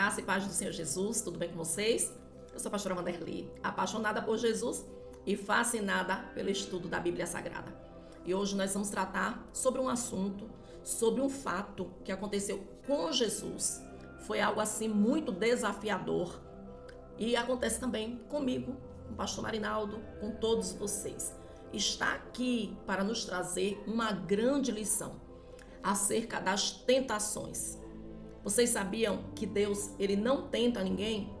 Graça e paz do Senhor Jesus, tudo bem com vocês? Eu sou a pastora Vanderly, apaixonada por Jesus e fascinada pelo estudo da Bíblia Sagrada. E hoje nós vamos tratar sobre um assunto, sobre um fato que aconteceu com Jesus. Foi algo assim muito desafiador e acontece também comigo, com o pastor Marinaldo, com todos vocês. Está aqui para nos trazer uma grande lição acerca das tentações. Vocês sabiam que Deus, ele não tenta ninguém?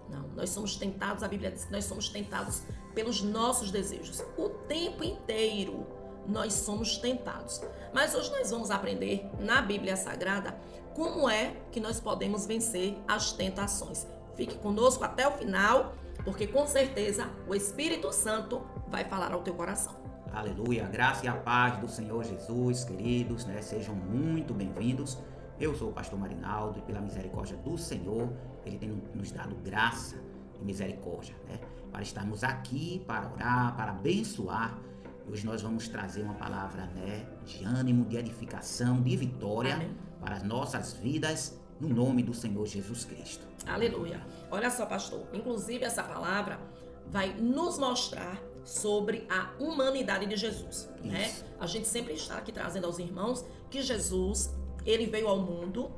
Não, nós somos tentados, a Bíblia diz que nós somos tentados pelos nossos desejos. O tempo inteiro nós somos tentados. Mas hoje nós vamos aprender na Bíblia Sagrada como é que nós podemos vencer as tentações. Fique conosco até o final, porque com certeza o Espírito Santo vai falar ao teu coração. Aleluia, a graça e a paz do Senhor Jesus, queridos, sejam muito bem-vindos. Eu sou o pastor Marinaldo e pela misericórdia do Senhor, Ele tem nos dado graça e misericórdia, para estarmos aqui, para orar, para abençoar. Hoje nós vamos trazer uma palavra, de ânimo, de edificação, de vitória. Amém. Para as nossas vidas, no nome do Senhor Jesus Cristo. Aleluia. Olha só, pastor, inclusive essa palavra vai nos mostrar sobre a humanidade de Jesus, A gente sempre está aqui trazendo aos irmãos que Jesus, ele veio ao mundo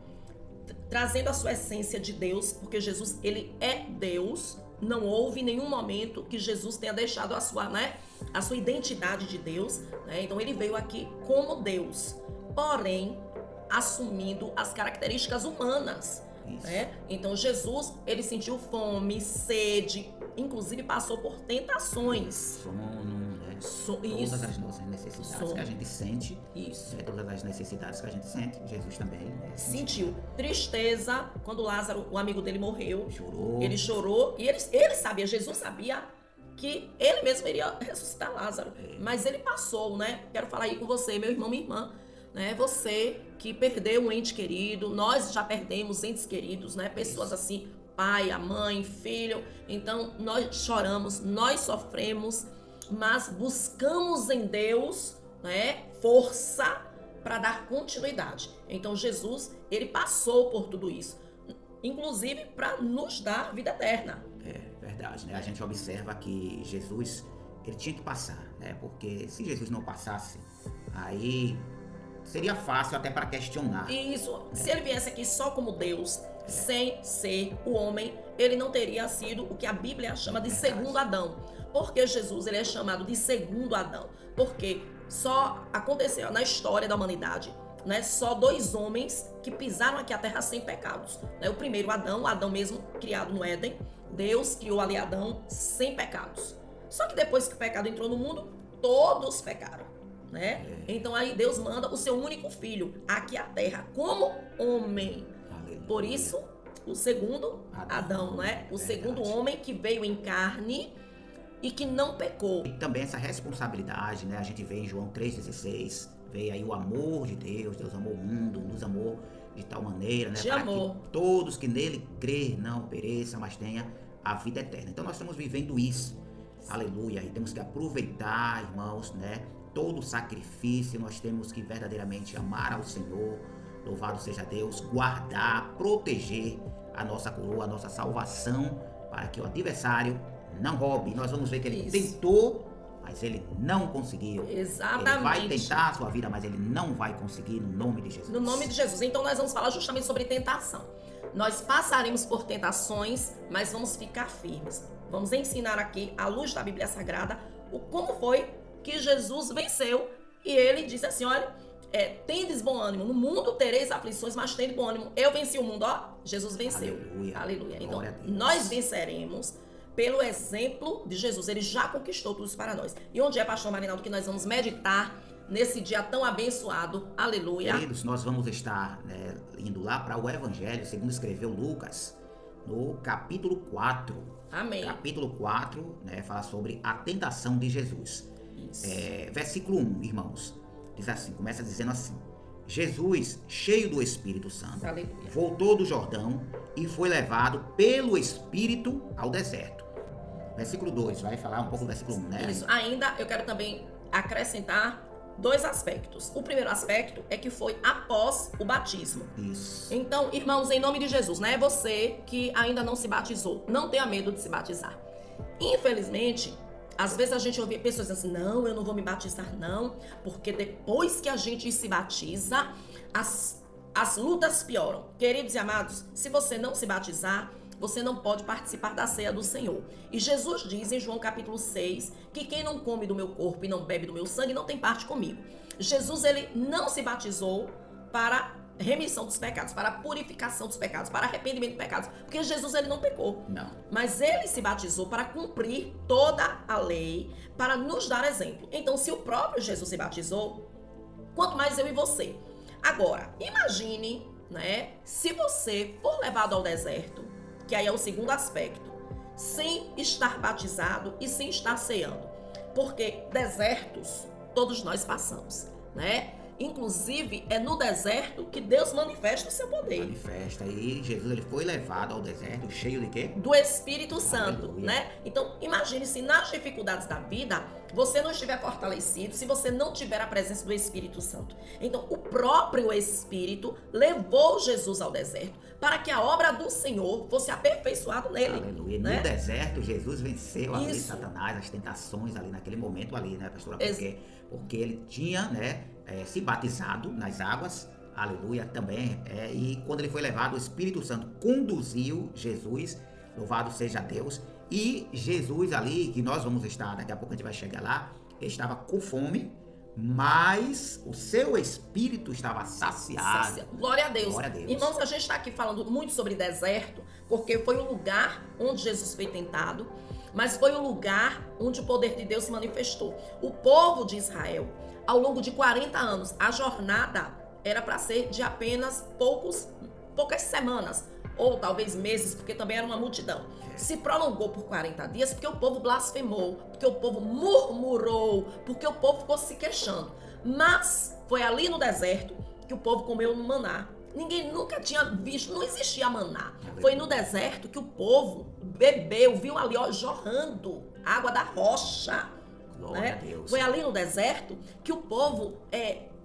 trazendo a sua essência de Deus, porque Jesus, ele é Deus. Não houve em nenhum momento que Jesus tenha deixado a sua identidade de Deus, Então ele veio aqui como Deus, porém assumindo as características humanas, Então Jesus, ele sentiu fome, sede, inclusive passou por tentações. Sono, todas as nossas necessidades que a gente sente. Isso. Todas as necessidades que a gente sente, Jesus também sentiu. Tristeza, quando Lázaro, o amigo dele, morreu. Chorou. Ele chorou e ele sabia, Jesus sabia que ele mesmo iria ressuscitar Lázaro. Mas ele passou, Quero falar aí com você, meu irmão, minha irmã, Você que perdeu um ente querido, nós já perdemos entes queridos, Pessoas assim, pai, a mãe, filho. Então nós choramos, nós sofremos, mas buscamos em Deus, força para dar continuidade. Então Jesus, ele passou por tudo isso, inclusive para nos dar vida eterna. É verdade, A gente observa que Jesus, ele tinha que passar, Porque se Jesus não passasse, aí seria fácil até para questionar. Isso, se ele viesse aqui só como Deus, sem ser o homem, ele não teria sido o que a Bíblia chama de segundo Adão. Porque Jesus, ele é chamado de segundo Adão? Porque só aconteceu na história da humanidade, só dois homens que pisaram aqui a terra sem pecados. O primeiro Adão, Adão mesmo criado no Éden. Deus criou ali Adão sem pecados. Só que depois que o pecado entrou no mundo, todos pecaram. Então aí Deus manda o seu único filho aqui à terra como homem. Aleluia. Por isso, o segundo Adão, O segundo homem que veio em carne e que não pecou. E também essa responsabilidade, A gente vê em João 3,16, vê aí o amor de Deus. Deus amou o mundo, nos amou de tal maneira, para amor. Que todos que nele crê não pereçam, mas tenha a vida eterna. Então nós estamos vivendo isso. Aleluia. E temos que aproveitar, irmãos, todo o sacrifício. Nós temos que verdadeiramente amar ao Senhor. Louvado seja Deus, guardar, proteger a nossa coroa, a nossa salvação, para que o adversário não roube. Nós vamos ver que ele tentou, mas ele não conseguiu. Exatamente. Ele vai tentar a sua vida, mas ele não vai conseguir, no nome de Jesus. No nome de Jesus. Então nós vamos falar justamente sobre tentação. Nós passaremos por tentações, mas vamos ficar firmes. Vamos ensinar aqui, à luz da Bíblia Sagrada, como foi que Jesus venceu. E ele disse assim, olha, tendes bom ânimo, no mundo tereis aflições, mas tende bom ânimo. Eu venci o mundo, Jesus venceu. Aleluia. Aleluia. Então, nós venceremos pelo exemplo de Jesus. Ele já conquistou tudo isso para nós. E onde é, pastor Marinaldo, que nós vamos meditar nesse dia tão abençoado? Aleluia. Queridos, nós vamos estar indo lá para o Evangelho, segundo escreveu Lucas, no capítulo 4. Amém. Capítulo 4, fala sobre a tentação de Jesus. Versículo 1, irmãos. Diz assim, começa dizendo assim: Jesus, cheio do Espírito Santo, aleluia, voltou do Jordão e foi levado pelo Espírito ao deserto. Versículo 2, vai falar um pouco do versículo 1, Isso, ainda eu quero também acrescentar dois aspectos. O primeiro aspecto é que foi após o batismo. Isso. Então, irmãos, em nome de Jesus, né? Você que ainda não se batizou, não tenha medo de se batizar. Infelizmente, às vezes a gente ouve pessoas dizendo assim, não, eu não vou me batizar não, porque depois que a gente se batiza, as lutas pioram. Queridos e amados, se você não se batizar, você não pode participar da ceia do Senhor. E Jesus diz em João capítulo 6, que quem não come do meu corpo e não bebe do meu sangue não tem parte comigo. Jesus, ele não se batizou para remissão dos pecados, para purificação dos pecados, para arrependimento dos pecados, porque Jesus, ele não pecou. Não. Mas ele se batizou para cumprir toda a lei, para nos dar exemplo. Então, se o próprio Jesus se batizou, quanto mais eu e você. Agora, imagine, né, se você for levado ao deserto, que aí é o segundo aspecto, sem estar batizado e sem estar ceando. Porque desertos todos nós passamos, né? Inclusive, é no deserto que Deus manifesta o seu poder. Manifesta. E Jesus, ele foi levado ao deserto cheio de quê? Do Espírito Santo, Aleluia. né? Então, imagine se nas dificuldades da vida, você não estiver fortalecido, se você não tiver a presença do Espírito Santo. Então, o próprio Espírito levou Jesus ao deserto para que a obra do Senhor fosse aperfeiçoada nele. Aleluia. Né? No deserto, Jesus venceu ali Isso. Satanás, as tentações ali naquele momento ali, né, pastora? Porque ele tinha, né, se batizado nas águas, aleluia, também. E quando ele foi levado, o Espírito Santo conduziu Jesus, louvado seja Deus. E Jesus ali, que nós vamos estar, daqui a pouco a gente vai chegar lá, ele estava com fome, mas o seu espírito estava saciado. Glória a Deus. Glória a Deus. Irmãos, a gente está aqui falando muito sobre deserto, porque foi o lugar onde Jesus foi tentado, mas foi o lugar onde o poder de Deus se manifestou. O povo de Israel, ao longo de 40 anos, a jornada era para ser de apenas poucas semanas, ou talvez meses, porque também era uma multidão. Se prolongou por 40 dias porque o povo blasfemou, porque o povo murmurou, porque o povo ficou se queixando. Mas foi ali no deserto que o povo comeu no maná. Ninguém nunca tinha visto, não existia maná. Foi no deserto que o povo bebeu, viu ali, ó, jorrando água da rocha. Glória a Deus. Foi ali no deserto que o povo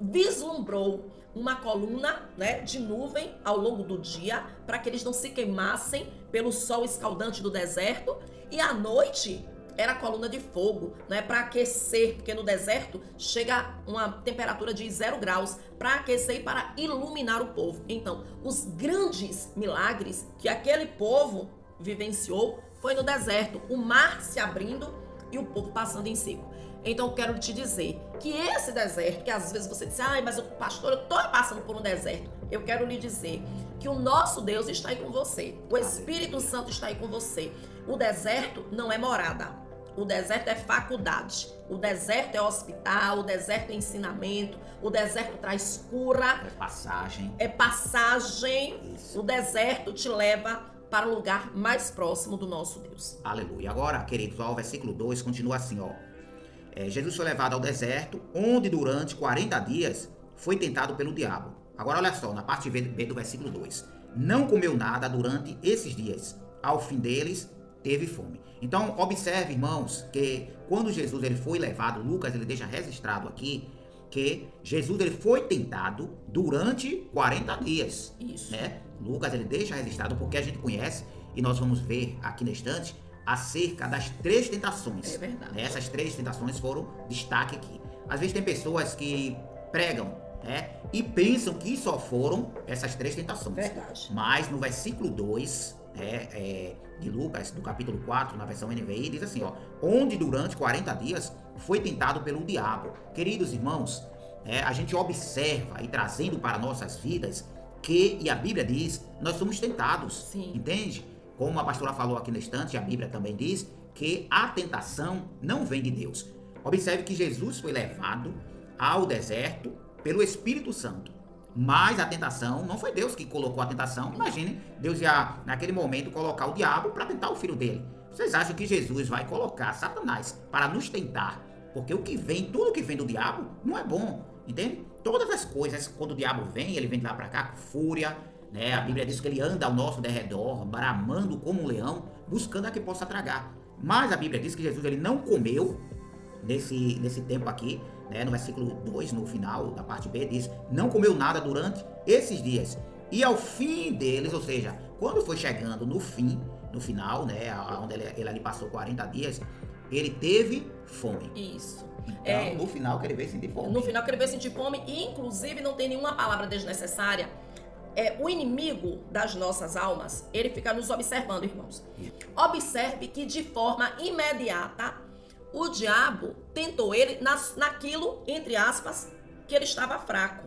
vislumbrou uma coluna, né, de nuvem ao longo do dia, para que eles não se queimassem pelo sol escaldante do deserto, e à noite era a coluna de fogo, né, para aquecer, porque no deserto chega uma temperatura de 0 graus, para aquecer e para iluminar o povo. Então, os grandes milagres que aquele povo vivenciou foi no deserto, o mar se abrindo e o povo passando em seco. Então, eu quero te dizer que esse deserto, que às vezes você diz, mas o pastor, eu estou passando por um deserto. Eu quero lhe dizer que o nosso Deus está aí com você. O Espírito Santo está aí com você. O deserto não é morada. O deserto é faculdade. O deserto é hospital. O deserto é ensinamento. O deserto traz cura. É passagem. É passagem. Isso. O deserto te leva para o lugar mais próximo do nosso Deus. Aleluia. Agora, queridos, ó, o versículo 2 continua assim, ó. Jesus foi levado ao deserto, onde durante 40 dias foi tentado pelo diabo. Agora olha só, na parte B do versículo 2. Não comeu nada durante esses dias. Ao fim deles, teve fome. Então, observe, irmãos, que quando Jesus ele foi levado, Lucas ele deixa registrado aqui, que Jesus ele foi tentado durante 40 dias. Isso. Né? Lucas ele deixa registrado porque a gente conhece, e nós vamos ver aqui na estante, acerca das 3 tentações. É verdade. Essas 3 tentações foram destaque aqui. Às vezes tem pessoas que pregam, né, e pensam que só foram essas 3 tentações. Verdade. Mas no versículo 2 de Lucas, do capítulo 4, na versão NVI, diz assim, ó, onde durante 40 dias foi tentado pelo diabo. Queridos irmãos, a gente observa e trazendo para nossas vidas que, e a Bíblia diz, nós somos tentados. Sim. Entende? Como a pastora falou aqui na estante, a Bíblia também diz que a tentação não vem de Deus. Observe que Jesus foi levado ao deserto pelo Espírito Santo. Mas a tentação não foi Deus que colocou a tentação. Imagine, Deus ia, naquele momento, colocar o diabo para tentar o filho dele. Vocês acham que Jesus vai colocar Satanás para nos tentar? Porque tudo que vem do diabo não é bom. Entende? Todas as coisas, quando o diabo vem, ele vem de lá para cá com fúria, né? A Bíblia diz que ele anda ao nosso derredor, bramando como um leão, buscando a que possa tragar. Mas a Bíblia diz que Jesus ele não comeu nesse tempo aqui, né, no versículo 2, no final da parte B, diz: não comeu nada durante esses dias. E ao fim deles, ou seja, quando foi chegando no final, né, onde ele ali passou 40 dias, ele teve fome. Isso. Então, no final, que ele veio sentir fome. No final, que ele veio sentir fome, e inclusive não tem nenhuma palavra desnecessária. O inimigo das nossas almas, ele fica nos observando, irmãos. Observe que de forma imediata, o diabo tentou ele naquilo, entre aspas, que ele estava fraco.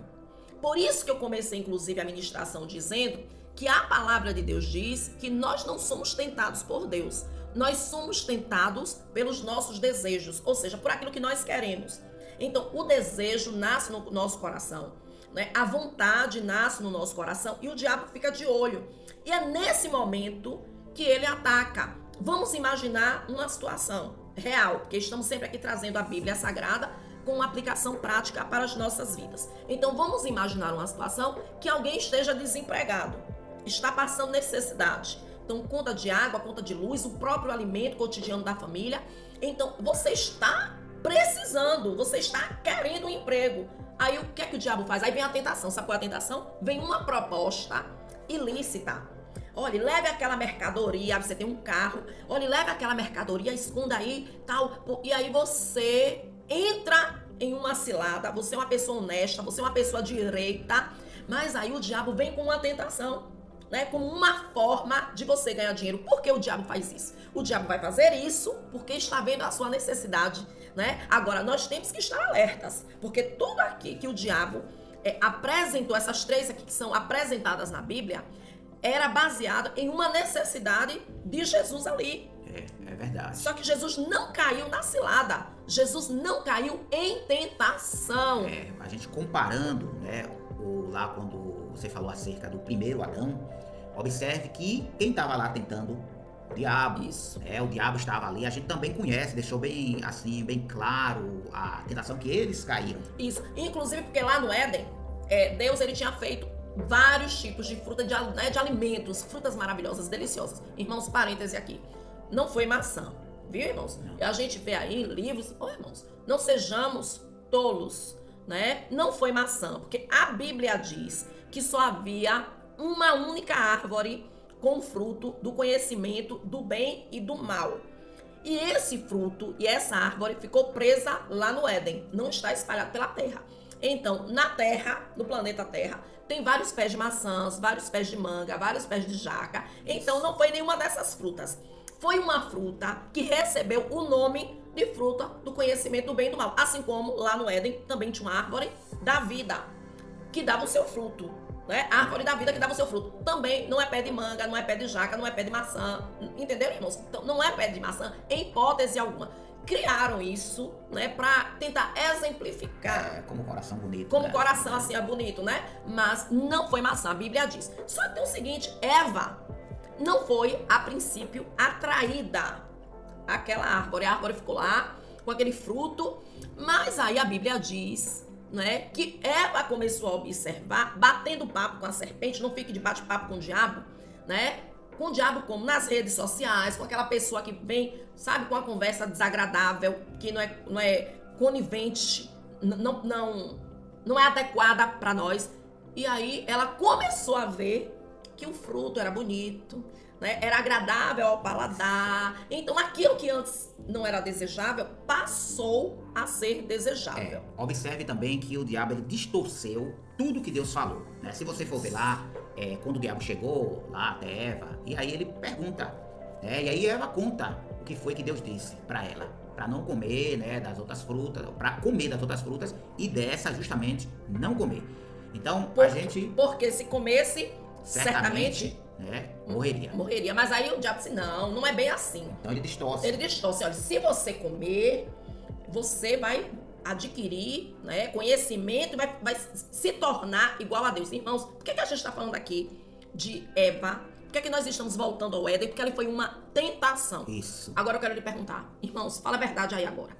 Por isso que eu comecei, inclusive, a ministração dizendo que a palavra de Deus diz que nós não somos tentados por Deus. Nós somos tentados pelos nossos desejos, ou seja, por aquilo que nós queremos. Então, o desejo nasce no nosso coração, né? A vontade nasce no nosso coração e o diabo fica de olho. E é nesse momento que ele ataca. Vamos imaginar uma situação real, porque estamos sempre aqui trazendo a Bíblia Sagrada com uma aplicação prática para as nossas vidas. Então, vamos imaginar uma situação que alguém esteja desempregado, está passando necessidade. Então, conta de água, conta de luz, o próprio alimento cotidiano da família. Então, você está precisando, você está querendo um emprego. Aí, o que é que o diabo faz? Aí vem a tentação. Sabe qual é a tentação? Vem uma proposta ilícita. Olha, leve aquela mercadoria, você tem um carro. Olha, leve aquela mercadoria, esconda aí, tal. E aí você entra em uma cilada. Você é uma pessoa honesta, você é uma pessoa direita. Mas aí o diabo vem com uma tentação, né, como uma forma de você ganhar dinheiro. Por que o diabo faz isso? O diabo vai fazer isso porque está vendo a sua necessidade, né? Agora, nós temos que estar alertas, porque tudo aqui que o diabo apresentou, essas três aqui que são apresentadas na Bíblia, era baseado em uma necessidade de Jesus ali. É verdade. Só que Jesus não caiu na cilada. Jesus não caiu em tentação. A gente comparando, né, lá quando você falou acerca do primeiro Adão, observe que quem estava lá tentando, o diabo. Isso. O diabo estava ali. A gente também conhece, deixou bem assim, bem claro a tentação que eles caíram. Isso. Inclusive porque lá no Éden, Deus ele tinha feito vários tipos de fruta, de alimentos, frutas maravilhosas, deliciosas. Irmãos, parêntese aqui. Não foi maçã, viu, irmãos? Não. A gente vê aí em livros, irmãos, não sejamos tolos, né? Não foi maçã, porque a Bíblia diz que só havia uma única árvore com fruto do conhecimento do bem e do mal. E esse fruto e essa árvore ficou presa lá no Éden, não está espalhado pela terra. Então, na terra, no planeta Terra, tem vários pés de maçãs, vários pés de manga, vários pés de jaca. Então, não foi nenhuma dessas frutas. Foi uma fruta que recebeu o nome de fruta do conhecimento do bem e do mal. Assim como lá no Éden também tinha uma árvore da vida que dava o seu fruto, né? A árvore da vida que dava o seu fruto. Também não é pé de manga, não é pé de jaca, não é pé de maçã. Entenderam, irmãos? Então, não é pé de maçã em hipótese alguma. Criaram isso, né, para tentar exemplificar. Como coração bonito. Como né? coração assim é bonito, né? Mas não foi maçã, a Bíblia diz. Só que tem o seguinte, Eva não foi, a princípio, atraída àquela árvore. A árvore ficou lá com aquele fruto, mas aí a Bíblia diz, né, que Eva começou a observar, batendo papo com a serpente. Não fique de bate-papo com o diabo, né? Com o diabo como nas redes sociais, com aquela pessoa que vem, sabe, com uma conversa desagradável, que não é conivente, não é adequada para nós. E aí ela começou a ver que o fruto era bonito, né? Era agradável ao paladar. Então aquilo que antes não era desejável passou a ser desejável. Observe também que o diabo ele distorceu tudo que Deus falou, né? Se você for ver lá, quando o diabo chegou lá até Eva, e aí ele pergunta, e aí Eva conta o que foi que Deus disse para ela, para não comer, né, das outras frutas, para comer das outras frutas e dessa justamente não comer. Então porque se comesse certamente morreria. Morreria. Mas aí o diabo disse, não é bem assim. Então ele distorce. Ele distorce. Olha, se você comer, você vai adquirir, né, conhecimento e vai se tornar igual a Deus. Irmãos, por que a gente está falando aqui de Eva? Por que nós estamos voltando ao Éden? Porque ela foi uma tentação. Isso. Agora eu quero lhe perguntar, irmãos, fala a verdade aí agora.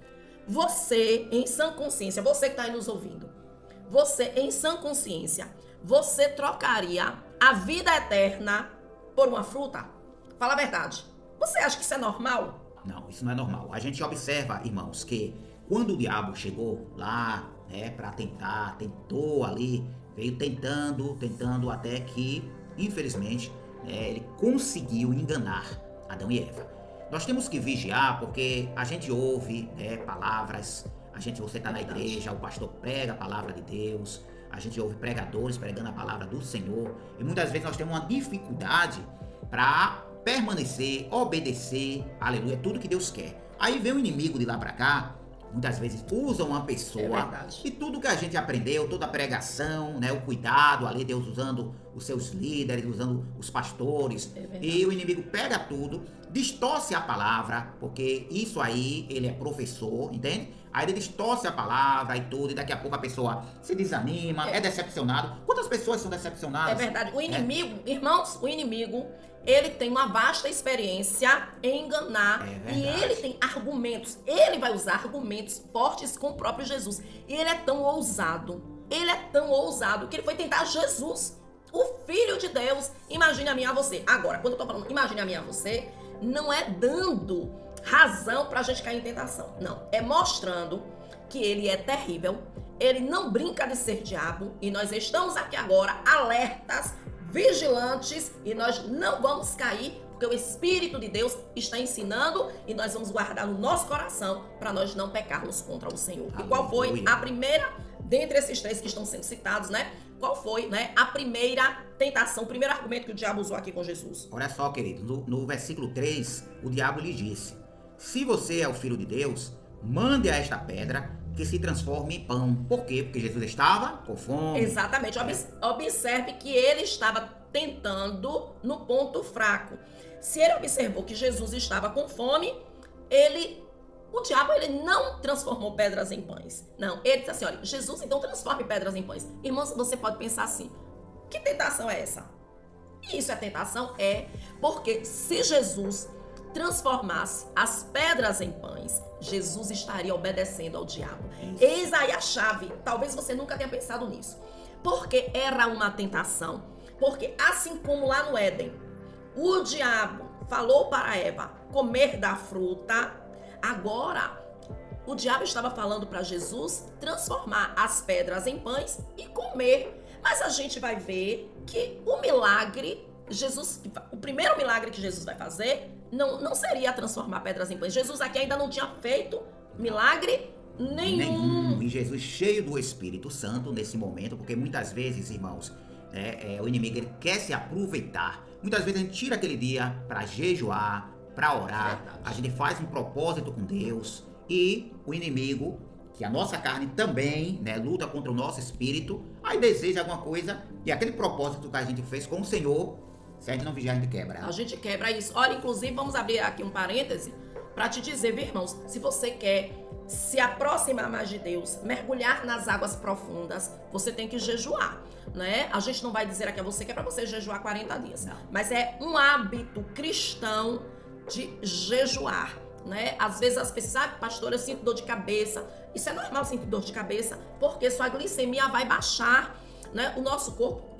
Você, em sã consciência, você que está aí nos ouvindo, você, em sã consciência, você trocaria a vida eterna por uma fruta? Fala a verdade. Você acha que isso é normal? Não, isso não é normal. A gente observa, irmãos, que quando o diabo chegou lá, né, para tentou ali, veio tentando até que, infelizmente, ele conseguiu enganar Adão e Eva. Nós temos que vigiar porque a gente ouve palavras, você está na igreja, o pastor prega a palavra de Deus, a gente ouve pregadores pregando a palavra do Senhor e muitas vezes nós temos uma dificuldade para permanecer, obedecer, aleluia, tudo que Deus quer. Aí vem o inimigo de lá para cá, muitas vezes usa uma pessoa e tudo que a gente aprendeu, toda a pregação, né, o cuidado ali, Deus usando os seus líderes, usando os pastores, e o inimigo pega tudo, distorce a palavra, porque isso aí, ele é professor, entende? Aí ele distorce a palavra e tudo, e daqui a pouco a pessoa se desanima, é decepcionado. Quantas pessoas são decepcionadas? É verdade. O inimigo, irmãos, o inimigo, ele tem uma vasta experiência em enganar. E ele tem argumentos. Ele vai usar argumentos fortes com o próprio Jesus. E ele é tão ousado. Que ele foi tentar Jesus, o Filho de Deus. Imagine a mim e a você. Agora, quando eu tô falando imagine a mim e a você, não é dando razão pra gente cair em tentação. Não. É mostrando que ele é terrível. Ele não brinca de ser diabo. E nós estamos aqui agora alertas, vigilantes, e nós não vamos cair, porque o Espírito de Deus está ensinando e nós vamos guardar no nosso coração para nós não pecarmos contra o Senhor. Aleluia. E qual foi a primeira, dentre esses três que estão sendo citados, né? Qual foi, né, a primeira tentação, o primeiro argumento que o diabo usou aqui com Jesus? Olha só, querido, no versículo 3, o diabo lhe disse: se você é o Filho de Deus, mande a esta pedra que se transforme em pão. Por quê? Porque Jesus estava com fome. Exatamente. Observe que ele estava tentando no ponto fraco. Se ele observou que Jesus estava com fome, o diabo ele não transformou pedras em pães. Não, ele disse assim, olha, Jesus então transforme pedras em pães. Irmãos, você pode pensar assim, que tentação é essa? E isso é tentação? É, porque se Jesus transformasse as pedras em pães, Jesus estaria obedecendo ao diabo. Eis aí a chave. Talvez você nunca tenha pensado nisso. Porque era uma tentação. Porque assim como lá no Éden, o diabo falou para Eva comer da fruta, agora o diabo estava falando para Jesus transformar as pedras em pães e comer. Mas a gente vai ver que o milagre, o primeiro milagre que Jesus vai fazer não seria transformar pedras em pães. Jesus aqui ainda não tinha feito milagre nenhum. E Jesus cheio do Espírito Santo nesse momento, porque muitas vezes, irmãos, o inimigo ele quer se aproveitar. Muitas vezes a gente tira aquele dia para jejuar, para orar, a gente faz um propósito com Deus e o inimigo, que a nossa carne também, né, luta contra o nosso espírito, aí deseja alguma coisa e aquele propósito que a gente fez com o Senhor, se a gente não vigiar, a gente quebra. A gente quebra isso. Olha, inclusive, vamos abrir aqui um parêntese para te dizer, viu, irmãos, se você quer se aproximar mais de Deus, mergulhar nas águas profundas, você tem que jejuar, né? A gente não vai dizer aqui a você que é para você jejuar 40 dias, não. Mas é um hábito cristão de jejuar, né? Às vezes as pessoas, pastor, eu sinto dor de cabeça. Isso é normal sentir dor de cabeça, porque sua glicemia vai baixar, né? O nosso corpo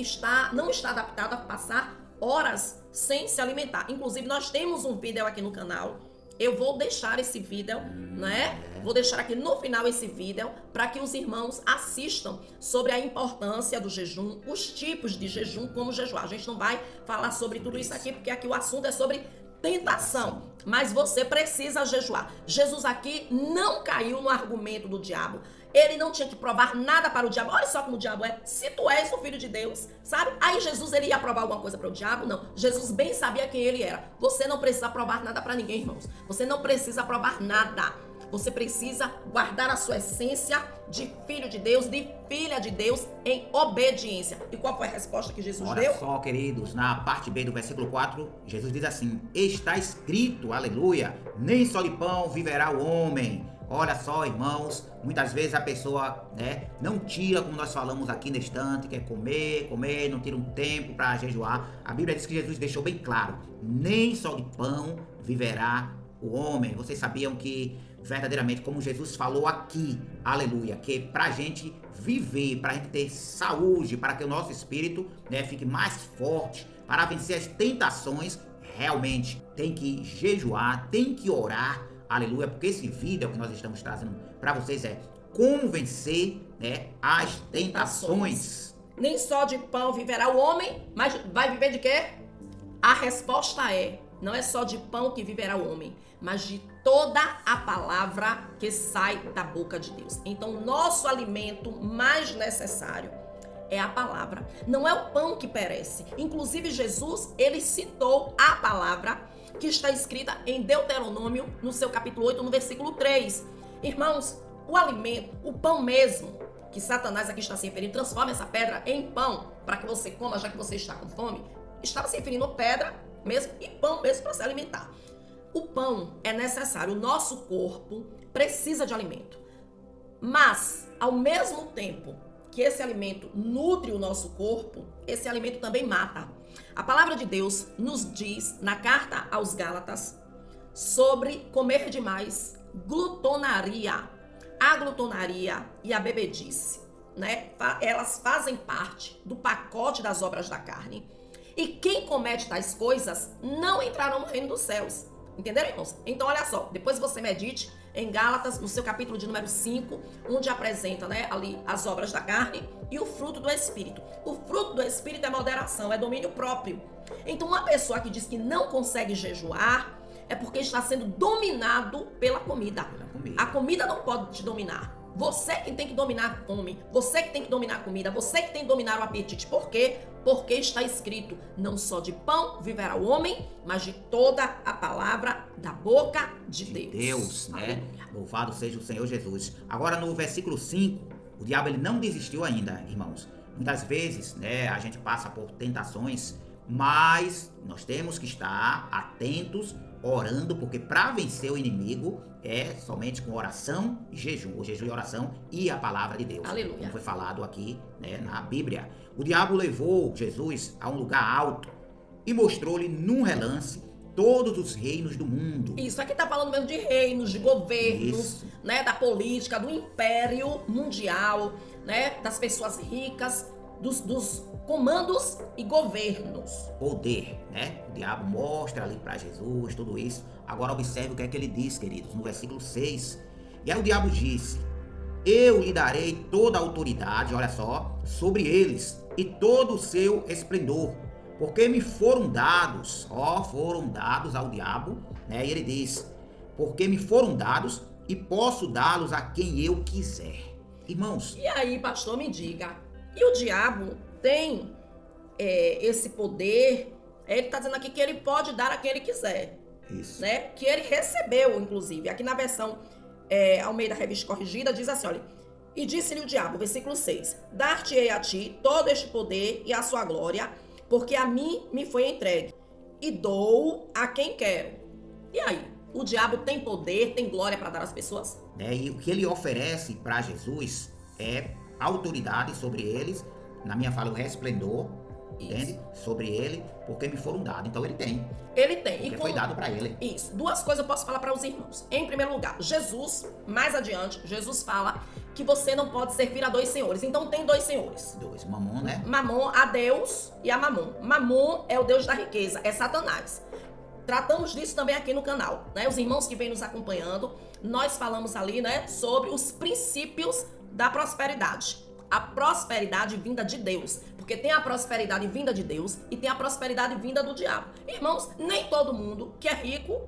não está adaptado a passar horas sem se alimentar. Inclusive, nós temos um vídeo aqui no canal. Eu vou deixar esse vídeo, né? Vou deixar aqui no final esse vídeo para que os irmãos assistam sobre a importância do jejum, os tipos de jejum, como jejuar. A gente não vai falar sobre tudo isso aqui, porque aqui o assunto é sobre tentação. Mas você precisa jejuar. Jesus aqui não caiu no argumento do diabo. Ele não tinha que provar nada para o diabo. Olha só como o diabo é. Se tu és o Filho de Deus, sabe? Aí Jesus, ele ia provar alguma coisa para o diabo? Não. Jesus bem sabia quem ele era. Você não precisa provar nada para ninguém, irmãos. Você não precisa provar nada. Você precisa guardar a sua essência de filho de Deus, de filha de Deus, em obediência. E qual foi a resposta que Jesus deu? Olha só, queridos, na parte B do versículo 4, Jesus diz assim: está escrito, aleluia, nem só de pão viverá o homem. Olha só, irmãos, muitas vezes a pessoa, né, não tira, como nós falamos aqui na estante, quer comer, não tira um tempo para jejuar. A Bíblia diz que Jesus deixou bem claro: nem só de pão viverá o homem. Vocês sabiam que verdadeiramente, como Jesus falou aqui, aleluia, que pra gente viver, pra gente ter saúde, para que o nosso espírito, né, fique mais forte, para vencer as tentações, realmente tem que jejuar, tem que orar, aleluia, porque esse vídeo, é o que nós estamos trazendo para vocês, é como vencer, né, as tentações. Nem só de pão viverá o homem, mas vai viver de quê? A resposta é, não é só de pão que viverá o homem, mas de toda a palavra que sai da boca de Deus. Então, nosso alimento mais necessário é a palavra. Não é o pão que perece. Inclusive, Jesus, ele citou a palavra que está escrita em Deuteronômio, no seu capítulo 8, no versículo 3. Irmãos, o alimento, o pão mesmo, que Satanás aqui está se referindo, transforma essa pedra em pão para que você coma, já que você está com fome. Estava se referindo a pedra mesmo e pão mesmo para se alimentar. O pão é necessário, o nosso corpo precisa de alimento. Mas, ao mesmo tempo que esse alimento nutre o nosso corpo, esse alimento também mata. A palavra de Deus nos diz, na carta aos Gálatas, sobre comer demais, glutonaria. A glutonaria e a bebedice, né? Elas fazem parte do pacote das obras da carne. E quem comete tais coisas não entrará no reino dos céus. Entenderam, irmãos? Então, olha só, depois você medite em Gálatas, no seu capítulo de número 5, onde apresenta, né, ali as obras da carne e o fruto do Espírito. O fruto do Espírito é moderação, é domínio próprio. Então, uma pessoa que diz que não consegue jejuar é porque está sendo dominado pela comida. A comida não pode te dominar. Você que tem que dominar a fome, você que tem que dominar a comida, você que tem que dominar o apetite. Por quê? Porque está escrito, não só de pão viverá o homem, mas de toda a palavra da boca de Deus. Né? Aleluia. Louvado seja o Senhor Jesus. Agora no versículo 5, o diabo ele não desistiu ainda, irmãos. Muitas vezes, né, a gente passa por tentações, mas nós temos que estar atentos, orando, porque para vencer o inimigo é somente com oração e jejum. O jejum e oração e a palavra de Deus. Aleluia. Como foi falado aqui, né, na Bíblia. O diabo levou Jesus a um lugar alto e mostrou-lhe num relance todos os reinos do mundo. Isso aqui tá falando mesmo de reinos, de governos, né, da política, do império mundial, né, das pessoas ricas, dos comandos e governos. Poder, né? O diabo mostra ali para Jesus tudo isso. Agora observe o que é que ele diz, queridos, no versículo 6. E aí o diabo disse: eu lhe darei toda a autoridade, olha só, sobre eles e todo o seu esplendor, porque me foram dados, foram dados ao diabo, né? E ele diz: porque me foram dados e posso dá-los a quem eu quiser. Irmãos. E aí, pastor, me diga, e o diabo tem esse poder? Ele está dizendo aqui que ele pode dar a quem ele quiser. Isso. Né? Que ele recebeu, inclusive. Aqui na versão Almeida Revista Corrigida, diz assim, olha: e disse-lhe o diabo, versículo 6, dar-te-ei a ti todo este poder e a sua glória, porque a mim me foi entregue, e dou a quem quero. E aí? O diabo tem poder, tem glória para dar às pessoas? E o que ele oferece para Jesus é autoridade sobre eles. Na minha fala, o resplendor, entende? Sobre ele, porque me foram dados. Então ele tem. Ele tem. Porque foi dado para ele. Isso. Duas coisas eu posso falar para os irmãos. Em primeiro lugar, Jesus, mais adiante, Jesus fala que você não pode servir a dois senhores. Então tem dois senhores. Dois. Mamon, né? Mamon, a Deus e a Mamon. Mamon é o Deus da riqueza, é Satanás. Tratamos disso também aqui no canal, né? Os irmãos que vêm nos acompanhando, nós falamos ali, né, sobre os princípios da prosperidade. A prosperidade vinda de Deus, porque tem a prosperidade vinda de Deus e tem a prosperidade vinda do diabo. Irmãos, nem todo mundo que é rico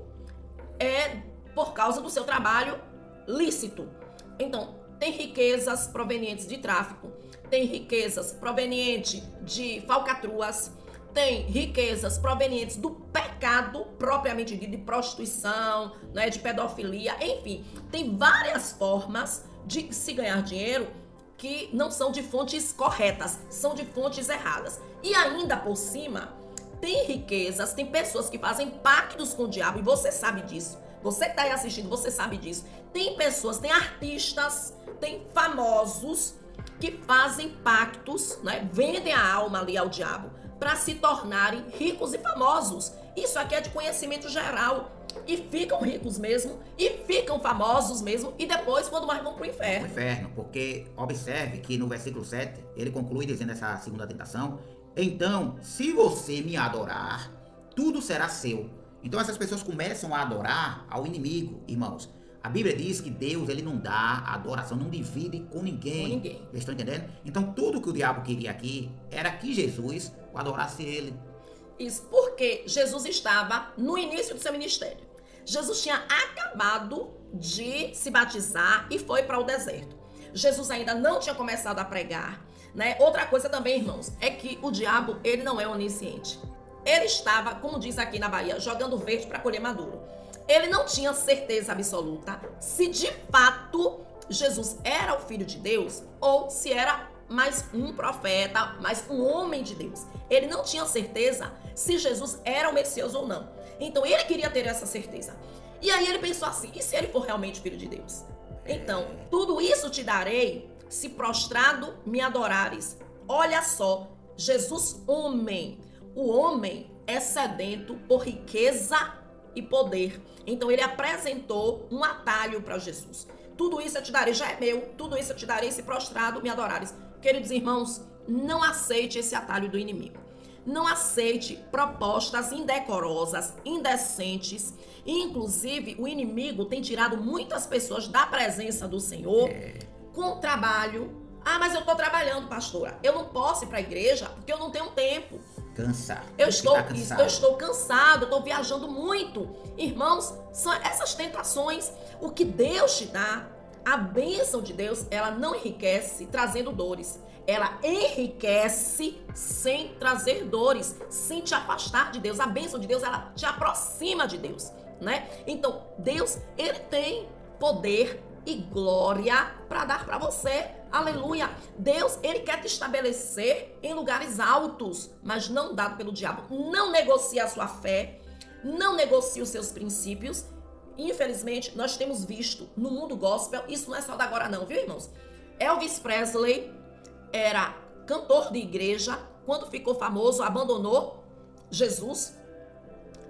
é por causa do seu trabalho lícito. Então, tem riquezas provenientes de tráfico, tem riquezas provenientes de falcatruas, tem riquezas provenientes do pecado propriamente dito, de prostituição, né, de pedofilia, enfim, tem várias formas de se ganhar dinheiro que não são de fontes corretas, são de fontes erradas. E ainda por cima, tem riquezas, tem pessoas que fazem pactos com o diabo, e você sabe disso. Você que tá aí assistindo, você sabe disso. Tem pessoas, tem artistas, tem famosos que fazem pactos, né? Vendem a alma ali ao diabo para se tornarem ricos e famosos. Isso aqui é de conhecimento geral. E ficam ricos mesmo, e ficam famosos mesmo, e depois, quando mais, vão pro inferno. Porque observe que no versículo 7, ele conclui dizendo essa segunda tentação: então, se você me adorar, tudo será seu. Então essas pessoas começam a adorar ao inimigo, irmãos. A Bíblia diz que Deus, ele não dá adoração, não divide com ninguém. Com ninguém. Vocês estão entendendo? Então tudo que o diabo queria aqui era que Jesus o adorasse ele. Isso porque Jesus estava no início do seu ministério. Jesus tinha acabado de se batizar e foi para o deserto. Jesus ainda não tinha começado a pregar, né? Outra coisa também, irmãos, é que o diabo, ele não é onisciente. Ele estava, como diz aqui na Bahia, jogando verde para colher maduro. Ele não tinha certeza absoluta se de fato Jesus era o Filho de Deus ou se era mais um profeta, mais um homem de Deus. Ele não tinha certeza se Jesus era o Messias ou não. Então ele queria ter essa certeza. E aí ele pensou assim, e se ele for realmente Filho de Deus? Então, tudo isso te darei se prostrado me adorares. Olha só, Jesus homem. O homem é sedento por riqueza e poder. Então ele apresentou um atalho para Jesus. Tudo isso eu te darei, já é meu. Tudo isso eu te darei se prostrado me adorares. Queridos irmãos, não aceite esse atalho do inimigo. Não aceite propostas indecorosas, indecentes. Inclusive, o inimigo tem tirado muitas pessoas da presença do Senhor com trabalho. Ah, mas eu estou trabalhando, pastora. Eu não posso ir para a igreja porque eu não tenho tempo. Cansado. Eu estou cansado, eu estou viajando muito. Irmãos, são essas tentações. O que Deus te dá, a bênção de Deus, ela não enriquece trazendo dores. Ela enriquece sem trazer dores, sem te afastar de Deus. A bênção de Deus, ela te aproxima de Deus, né? Então, Deus, ele tem poder e glória para dar para você. Aleluia. Deus, ele quer te estabelecer em lugares altos, mas não dado pelo diabo. Não negocie a sua fé, não negocie os seus princípios. Infelizmente, nós temos visto no mundo gospel, isso não é só da agora não, viu, irmãos? Elvis Presley era cantor de igreja, quando ficou famoso, abandonou Jesus.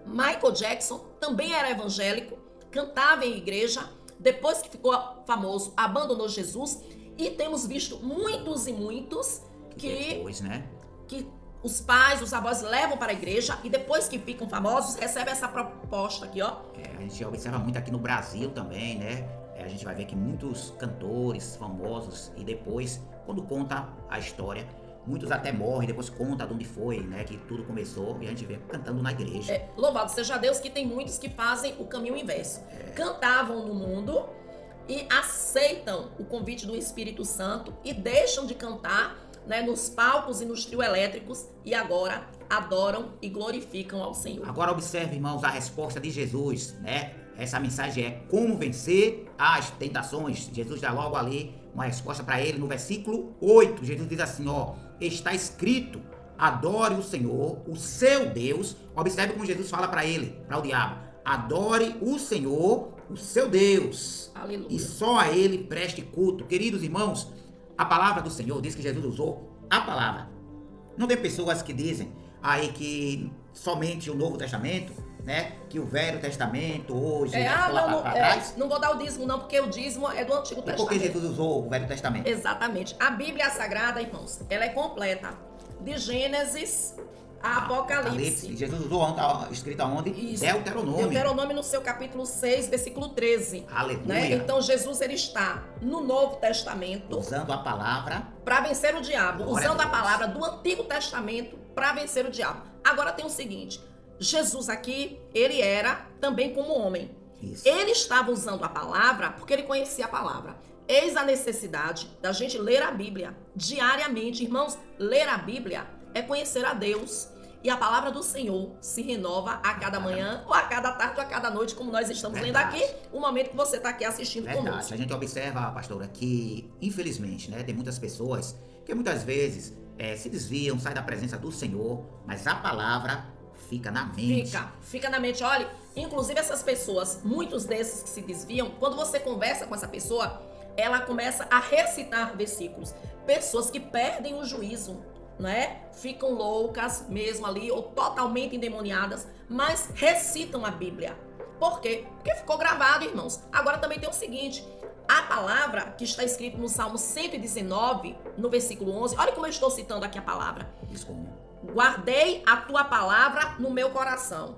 Michael Jackson também era evangélico, cantava em igreja, depois que ficou famoso, abandonou Jesus. E temos visto muitos e muitos que depois, né? Que os pais, os avós levam para a igreja e depois que ficam famosos, recebem essa proposta aqui, ó. A gente observa muito aqui no Brasil também, né? A gente vai ver que muitos cantores famosos e depois, quando conta a história, muitos até morrem, depois conta de onde foi, né? Que tudo começou e a gente vê cantando na igreja. Louvado seja Deus que tem muitos que fazem o caminho inverso. Cantavam no mundo e aceitam o convite do Espírito Santo e deixam de cantar, né, nos palcos e nos trio elétricos e agora adoram e glorificam ao Senhor. Agora observe, irmãos, a resposta de Jesus, né? Essa mensagem é como vencer as tentações. Jesus dá logo ali uma resposta para ele no versículo 8. Jesus diz assim, ó, está escrito, adore o Senhor, o seu Deus. Observe como Jesus fala para ele, para o diabo, adore o Senhor, o seu Deus. Aleluia. E só a ele preste culto. Queridos irmãos, a palavra do Senhor diz que Jesus usou a palavra. Não tem pessoas que dizem aí que somente o Novo Testamento, né? Que o Velho Testamento hoje não vou dar o dízimo não, porque o dízimo é do Antigo Testamento. Por que Jesus usou o Velho Testamento? Exatamente. A Bíblia Sagrada, irmãos, ela é completa. De Gênesis a Apocalipse. Jesus usou escrito aonde? Isso. Deuteronômio. Deuteronômio no seu capítulo 6, versículo 13. Aleluia. Né? Então Jesus, ele está no Novo Testamento. Usando a palavra. Para vencer o diabo. Glória usando a palavra do Antigo Testamento para vencer o diabo. Agora tem o seguinte. Jesus aqui, ele era também como homem. Isso. Ele estava usando a palavra porque ele conhecia a palavra. Eis a necessidade da gente ler a Bíblia diariamente. Irmãos, ler a Bíblia é conhecer a Deus. E a palavra do Senhor se renova a cada manhã, ou a cada tarde, ou a cada noite, como nós estamos lendo aqui, o momento que você está aqui assistindo conosco. A gente observa, pastora, que infelizmente, né, tem muitas pessoas que muitas vezes se desviam, saem da presença do Senhor, mas a palavra fica na mente. Fica na mente. Olha, inclusive essas pessoas, muitos desses que se desviam, quando você conversa com essa pessoa, ela começa a recitar versículos. Pessoas que perdem o juízo, né? Ficam loucas mesmo ali, ou totalmente endemoniadas, mas recitam a Bíblia. Por quê? Porque ficou gravado, irmãos. Agora também tem o seguinte, a palavra que está escrita no Salmo 119, no versículo 11, olha como eu estou citando aqui a palavra. Desculpa. Guardei a tua palavra no meu coração.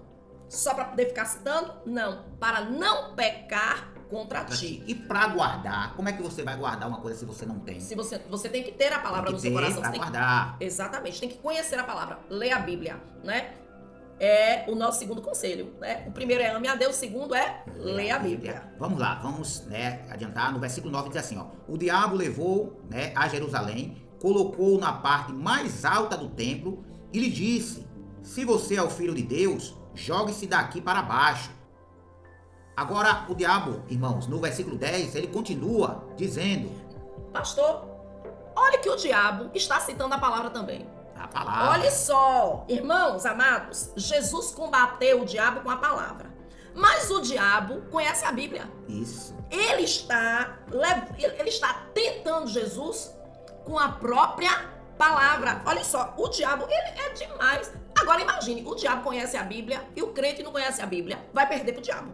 Só para poder ficar citando? Não. Para não pecar contra ti. E para guardar, como é que você vai guardar uma coisa se você não tem? Se você tem que ter a palavra no seu coração. Para guardar. Exatamente, tem que conhecer a palavra, ler a Bíblia, né? É o nosso segundo conselho, né? O primeiro é ame a Deus, o segundo é ler a Bíblia. Vamos lá, vamos, adiantar. No versículo 9 diz assim, ó: o diabo levou, a Jerusalém, colocou na parte mais alta do templo e lhe disse: se você é o filho de Deus, jogue-se daqui para baixo. Agora o diabo, irmãos, no versículo 10, ele continua dizendo: pastor, olha que o diabo está citando a palavra também. A palavra. Olha só, irmãos amados, Jesus combateu o diabo com a palavra. Mas o diabo conhece a Bíblia. Isso. Ele está tentando Jesus com a própria palavra. Olha só, o diabo, ele é demais. Agora imagine, o diabo conhece a Bíblia e o crente não conhece a Bíblia. Vai perder pro diabo.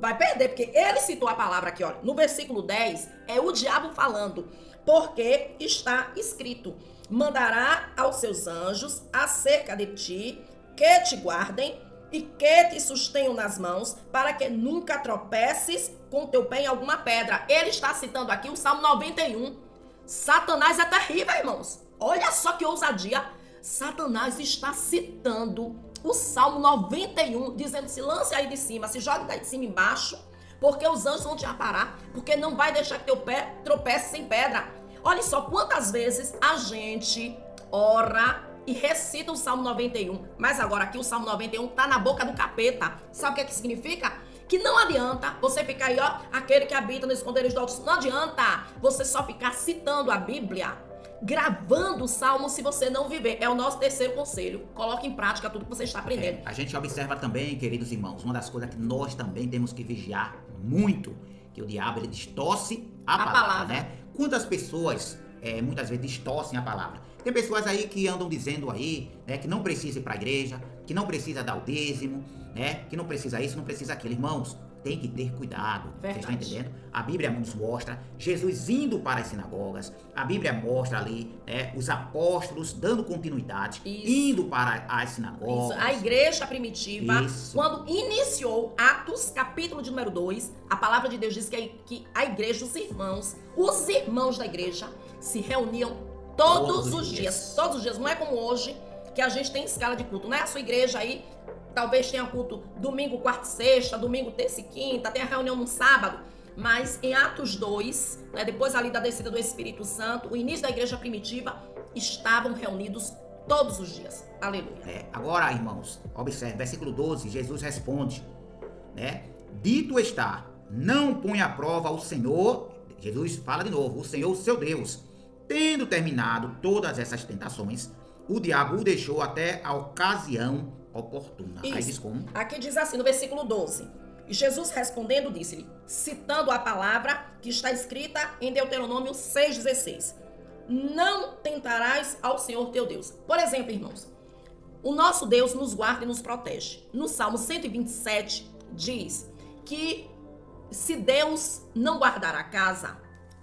Vai perder, porque ele citou a palavra aqui, olha. No versículo 10, é o diabo falando. Porque está escrito: mandará aos seus anjos acerca de ti, que te guardem e que te sustenham nas mãos, para que nunca tropeces com teu pé em alguma pedra. Ele está citando aqui o Salmo 91. Satanás é terrível, irmãos. Olha só que ousadia. Satanás está citando o Salmo 91, dizendo: se lance aí de cima, se jogue daí de cima embaixo, porque os anjos vão te aparar, porque não vai deixar que teu pé tropece sem pedra. Olha só quantas vezes a gente ora e recita o Salmo 91, mas agora aqui o Salmo 91 tá na boca do capeta. Sabe o que é que significa? Que não adianta você ficar aí, ó, aquele que habita no esconderijo do Altíssimo. Não adianta você só ficar citando a Bíblia, gravando o Salmo, se você não viver. É o nosso terceiro conselho. Coloque em prática tudo que você está aprendendo. A gente observa também, queridos irmãos, uma das coisas que nós também temos que vigiar muito, que o diabo, ele distorce a palavra, né? Quantas pessoas muitas vezes distorcem a palavra? Tem pessoas aí que andam dizendo aí, né, que não precisa ir para a igreja, que não precisa dar o dízimo, né, que não precisa isso, não precisa aquilo. Irmãos, tem que ter cuidado. Vocês estão entendendo? A Bíblia nos mostra Jesus indo para as sinagogas. A Bíblia mostra ali, os apóstolos dando continuidade, indo para as sinagogas. Isso. A igreja primitiva, quando iniciou Atos, capítulo de número 2, a palavra de Deus diz que a igreja, os irmãos da igreja se reuniam todos os dias. Todos os dias. Não é como hoje, que a gente tem escala de culto. Não é a sua igreja aí, talvez tenha culto domingo, quarta e sexta, domingo, terça e quinta, tem a reunião no sábado. Mas em Atos 2, depois ali da descida do Espírito Santo, o início da igreja primitiva, estavam reunidos todos os dias. Aleluia. Agora, irmãos, observe, versículo 12, Jesus responde, dito está, não põe à prova o Senhor, Jesus fala de novo, o Senhor, seu Deus. Tendo terminado todas essas tentações, o diabo o deixou até a ocasião oportuna. Isso. Aí diz como? Aqui diz assim, no versículo 12. E Jesus respondendo disse-lhe, citando a palavra que está escrita em Deuteronômio 6,16. Não tentarás ao Senhor teu Deus. Por exemplo, irmãos, o nosso Deus nos guarda e nos protege. No Salmo 127 diz que se Deus não guardar a casa,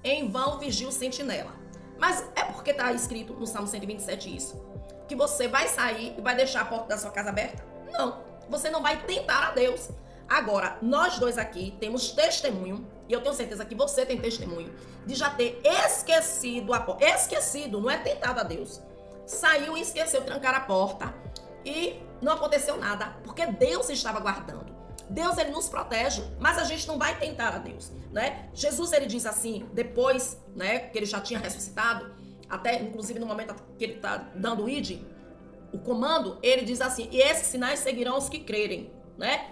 em vão vigia o sentinela. Mas é porque está escrito no Salmo 127 isso? Que você vai sair e vai deixar a porta da sua casa aberta? Não, você não vai tentar a Deus. Agora, nós dois aqui temos testemunho, e eu tenho certeza que você tem testemunho, de já ter esquecido a porta. Esquecido, não é tentado a Deus. Saiu e esqueceu de trancar a porta e não aconteceu nada, porque Deus estava guardando. Deus, ele nos protege, mas a gente não vai tentar a Deus, né? Jesus, ele diz assim, depois, que ele já tinha ressuscitado, até inclusive no momento que ele está dando o comando, ele diz assim, e esses sinais seguirão os que crerem,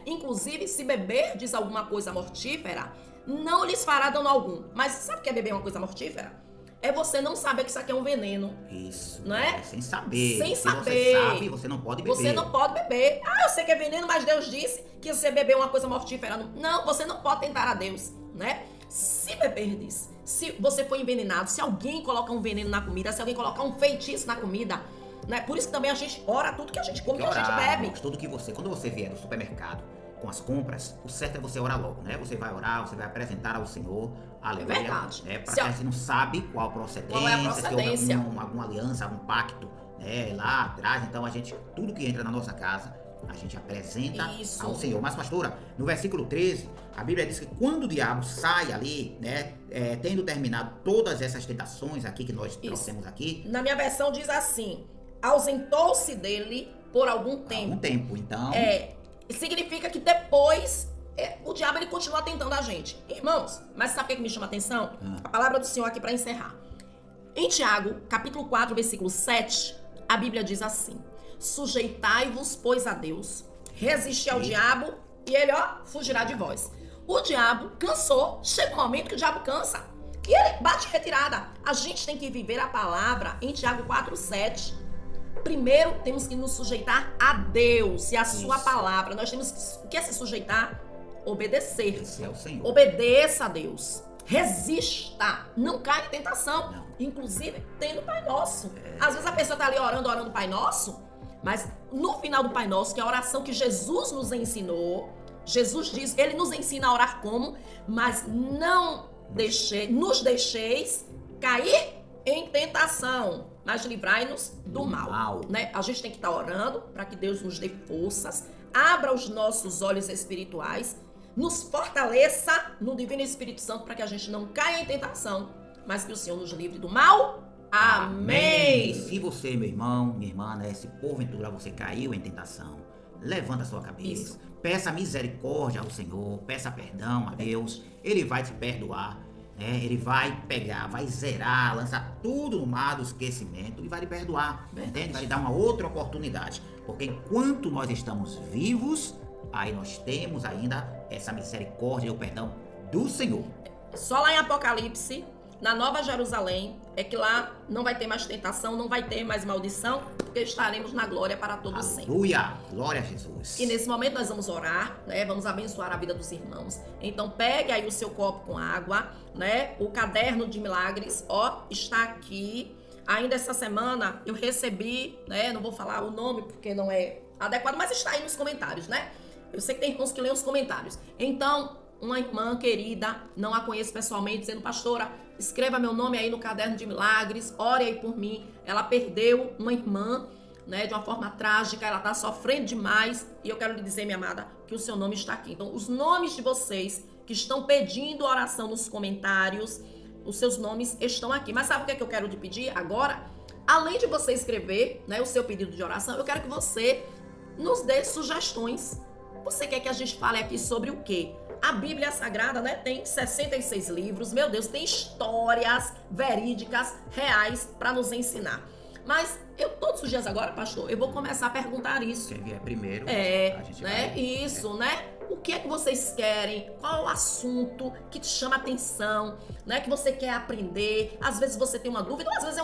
Inclusive, se beberdes alguma coisa mortífera, não lhes fará dano algum. Mas sabe o que é beber uma coisa mortífera? É você não saber que isso aqui é um veneno. Isso. Não é? Sem saber. Sem se saber. Você sabe, você não pode beber. Você não pode beber. Ah, eu sei que é veneno, mas Deus disse que você beber uma coisa mortífera. Não, você não pode tentar a Deus, Se beberdes, se você for envenenado, se alguém colocar um veneno na comida, se alguém colocar um feitiço na comida, Por isso que também a gente ora tudo que a gente come, que a gente bebe. Irmãos, tudo que quando você vier do supermercado com as compras, o certo é você orar logo, Você vai orar, você vai apresentar ao Senhor, aleluia. É verdade. Para que a gente não sabe qual procedência, é a procedência. Se houve alguma aliança, algum pacto, lá atrás. Então tudo que entra na nossa casa, a gente apresenta Isso. ao Senhor. Mas, pastora, no versículo 13, a Bíblia diz que quando o diabo sai ali, né, tendo terminado todas essas tentações aqui que nós trouxemos aqui. Na minha versão diz assim: ausentou-se dele por algum tempo. Algum tempo, então. Significa que depois o diabo ele continua tentando a gente. Irmãos, mas sabe o que me chama a atenção? A palavra do Senhor aqui para encerrar. Em Tiago, capítulo 4, versículo 7, a Bíblia diz assim: sujeitai-vos, pois, a Deus, resisti ao diabo e ele, fugirá de vós. O diabo cansou, chega um momento que o diabo cansa e ele bate retirada. A gente tem que viver a palavra em Tiago 4, 7. Primeiro, temos que nos sujeitar a Deus e a sua palavra. Nós temos que se sujeitar, obedecer. Esse é o Senhor. Obedeça a Deus. Resista. Não caia em tentação. Não. Inclusive, tendo o Pai Nosso. Às vezes a pessoa está ali orando o Pai Nosso, mas no final do Pai Nosso, que é a oração que Jesus nos ensinou, Jesus diz, ele nos ensina a orar como, mas não nos deixeis cair em tentação, mas livrai-nos do mal. Né? A gente tem que estar orando para que Deus nos dê forças, abra os nossos olhos espirituais, nos fortaleça no Divino Espírito Santo para que a gente não caia em tentação, mas que o Senhor nos livre do mal. Amém. E se você, meu irmão, minha irmã, né, se porventura você caiu em tentação, levanta a sua cabeça, peça misericórdia ao Senhor, peça perdão a Deus, Ele vai te perdoar. Ele vai pegar, vai zerar, lançar tudo no mar do esquecimento e vai lhe perdoar, entende? Vai lhe dar uma outra oportunidade, porque enquanto nós estamos vivos, aí nós temos ainda essa misericórdia e o perdão do Senhor. Só lá em Apocalipse, na Nova Jerusalém, é que lá não vai ter mais tentação, não vai ter mais maldição, porque estaremos na glória para todos sempre. Aleluia! Glória a Jesus. E nesse momento nós vamos orar, né? Vamos abençoar a vida dos irmãos. Então pegue aí o seu copo com água, né? O caderno de milagres, está aqui. Ainda essa semana eu recebi, né? Não vou falar o nome porque não é adequado, mas está aí nos comentários, né? Eu sei que tem irmãos que leem os comentários. Então, uma irmã querida, não a conheço pessoalmente, dizendo: pastora, escreva meu nome aí no caderno de milagres, ore aí por mim. Ela perdeu uma irmã, né, de uma forma trágica, ela está sofrendo demais, e eu quero lhe dizer, minha amada, que o seu nome está aqui. Então, os nomes de vocês que estão pedindo oração nos comentários, os seus nomes estão aqui. Mas sabe o que é que eu quero te pedir agora? Além de você escrever, né, o seu pedido de oração, eu quero que você nos dê sugestões. Você quer que a gente fale aqui sobre o quê? A Bíblia Sagrada, né, tem 66 livros. Meu Deus, tem histórias verídicas, reais, para nos ensinar. Mas eu, todos os dias agora, pastor, eu vou começar a perguntar isso. Quem vier primeiro, a gente vai... Isso, né? O que é que vocês querem? Qual é o assunto que te chama a atenção, né? Que você quer aprender? Às vezes você tem uma dúvida, ou às vezes é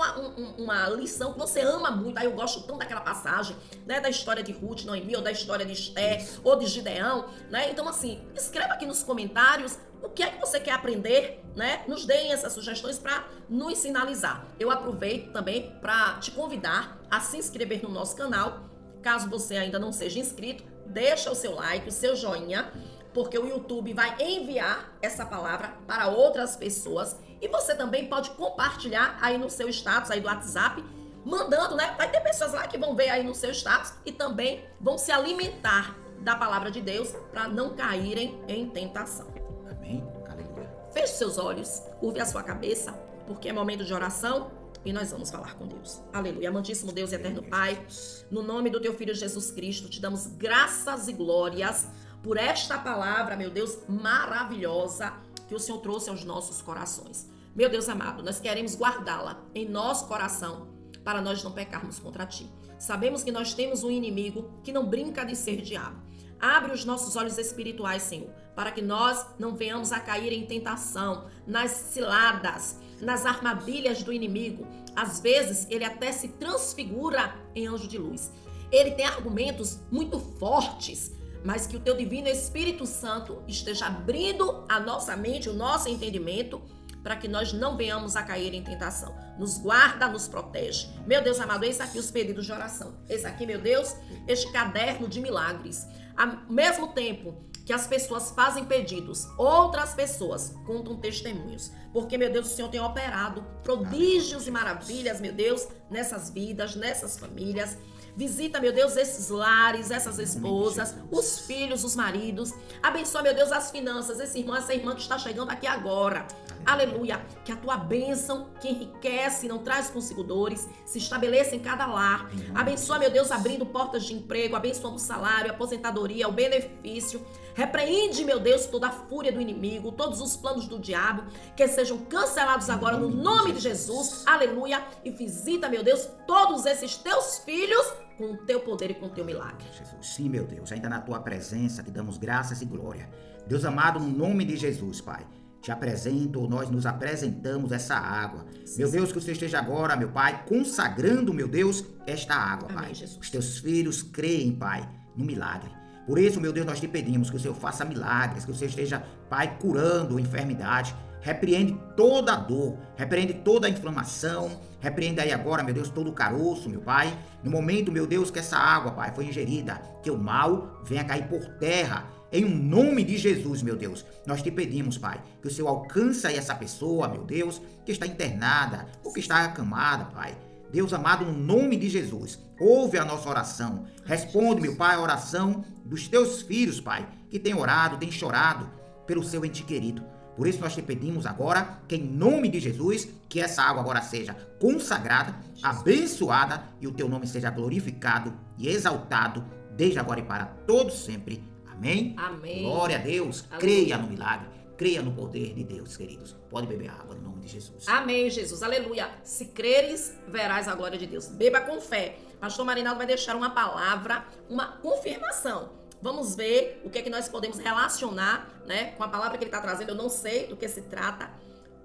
uma lição que você ama muito. Aí eu gosto tanto daquela passagem, né? Da história de Ruth, Noemi, ou da história de Esther, ou de Gideão, né? Então, assim, escreva aqui nos comentários o que é que você quer aprender, né? Nos deem essas sugestões para nos sinalizar. Eu aproveito também para te convidar a se inscrever no nosso canal. Caso você ainda não seja inscrito, deixa o seu like, o seu joinha, porque o YouTube vai enviar essa palavra para outras pessoas. E você também pode compartilhar aí no seu status aí do WhatsApp, mandando, né? Vai ter pessoas lá que vão ver aí no seu status e também vão se alimentar da palavra de Deus para não caírem em tentação. Amém? Aleluia. Feche seus olhos, curve a sua cabeça, porque é momento de oração. E nós vamos falar com Deus. Aleluia. Amantíssimo Deus e eterno Pai, no nome do teu Filho Jesus Cristo, te damos graças e glórias por esta palavra, meu Deus, maravilhosa que o Senhor trouxe aos nossos corações. Meu Deus amado, nós queremos guardá-la em nosso coração para nós não pecarmos contra ti. Sabemos que nós temos um inimigo que não brinca de ser diabo. Abre os nossos olhos espirituais, Senhor, para que nós não venhamos a cair em tentação, nas ciladas, nas armadilhas do inimigo. Às vezes, ele até se transfigura em anjo de luz. Ele tem argumentos muito fortes, mas que o teu divino Espírito Santo esteja abrindo a nossa mente, o nosso entendimento, para que nós não venhamos a cair em tentação. Nos guarda, nos protege. Meu Deus amado, eis aqui os pedidos de oração. Eis aqui, meu Deus, este caderno de milagres. Ao mesmo tempo que as pessoas fazem pedidos, outras pessoas contam testemunhos. Porque, meu Deus, o Senhor tem operado prodígios e maravilhas, meu Deus, nessas vidas, nessas famílias. Visita, meu Deus, esses lares, essas esposas, os filhos, os maridos. Abençoa, meu Deus, as finanças, esse irmão, essa irmã que está chegando aqui agora. Aleluia. Que a tua bênção, que enriquece, não traz consigo dores, se estabeleça em cada lar. Abençoa, meu Deus, abrindo portas de emprego, abençoando o salário, a aposentadoria, o benefício. Repreende, meu Deus, toda a fúria do inimigo, todos os planos do diabo, que sejam cancelados agora no nome de Jesus. Aleluia. E visita, meu Deus, todos esses teus filhos com o teu poder e com o teu milagre. Jesus, sim, meu Deus, ainda na tua presença te damos graças e glória. Deus amado, no nome de Jesus, Pai, te apresento, nós nos apresentamos essa água. Sim, meu Deus, que você esteja agora, meu Pai, consagrando, meu Deus, esta água, Pai. Amém, Jesus. Os teus filhos creem, Pai, no milagre. Por isso, meu Deus, nós te pedimos que o Senhor faça milagres, que o Senhor esteja, Pai, curando enfermidade. Repreende toda a dor, repreende toda a inflamação, repreende aí agora, meu Deus, todo o caroço, meu Pai. No momento, meu Deus, que essa água, Pai, foi ingerida, que o mal venha cair por terra. Em nome de Jesus, meu Deus, nós te pedimos, Pai, que o Senhor alcance aí essa pessoa, meu Deus, que está internada ou que está acamada, Pai. Deus amado, no nome de Jesus, ouve a nossa oração. Responde, meu Pai, a oração dos teus filhos, Pai, que têm orado, têm chorado pelo seu ente querido. Por isso nós te pedimos agora, que em nome de Jesus, que essa água agora seja consagrada, abençoada e o teu nome seja glorificado e exaltado, desde agora e para todos sempre. Amém? Amém. Glória a Deus. Aleluia. Creia no milagre. Creia no poder de Deus, queridos. Pode beber água no nome de Jesus. Amém, Jesus. Aleluia. Se creres, verás a glória de Deus. Beba com fé. Pastor Marinaldo vai deixar uma palavra, uma confirmação. Vamos ver o que é que nós podemos relacionar, né, com a palavra que ele está trazendo. Eu não sei do que se trata.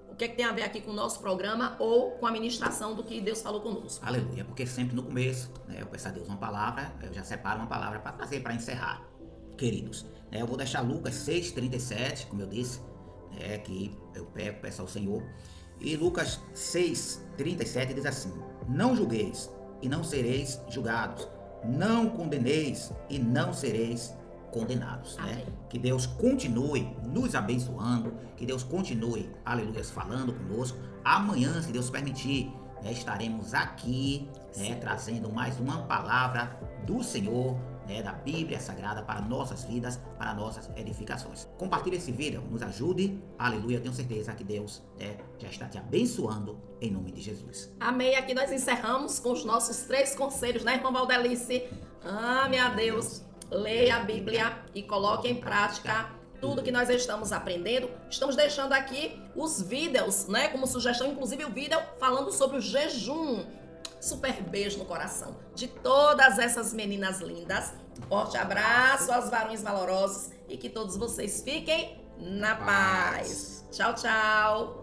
O que é que tem a ver aqui com o nosso programa ou com a ministração do que Deus falou conosco. Aleluia. Porque sempre no começo, né, eu peço a Deus uma palavra, eu já separo uma palavra para trazer, para encerrar. Queridos, eu vou deixar Lucas 6,37, como eu disse, que eu peço ao Senhor. E Lucas 6,37 diz assim: não julgueis e não sereis julgados, não condeneis e não sereis condenados. Né? Que Deus continue nos abençoando, que Deus continue, aleluia, falando conosco. Amanhã, se Deus permitir, estaremos aqui, trazendo mais uma palavra do Senhor, da Bíblia Sagrada para nossas vidas, para nossas edificações. Compartilhe esse vídeo, nos ajude, aleluia, eu tenho certeza que Deus já está te abençoando em nome de Jesus. Amém, aqui nós encerramos com os nossos 3 conselhos, né, irmã Valdelice? Ame a Deus, leia a Bíblia e coloque em prática tudo que nós estamos aprendendo. Estamos deixando aqui os vídeos, né, como sugestão, inclusive o vídeo falando sobre o jejum. Super beijo no coração de todas essas meninas lindas. Forte abraço aos varões valorosos e que todos vocês fiquem na paz. Tchau, tchau.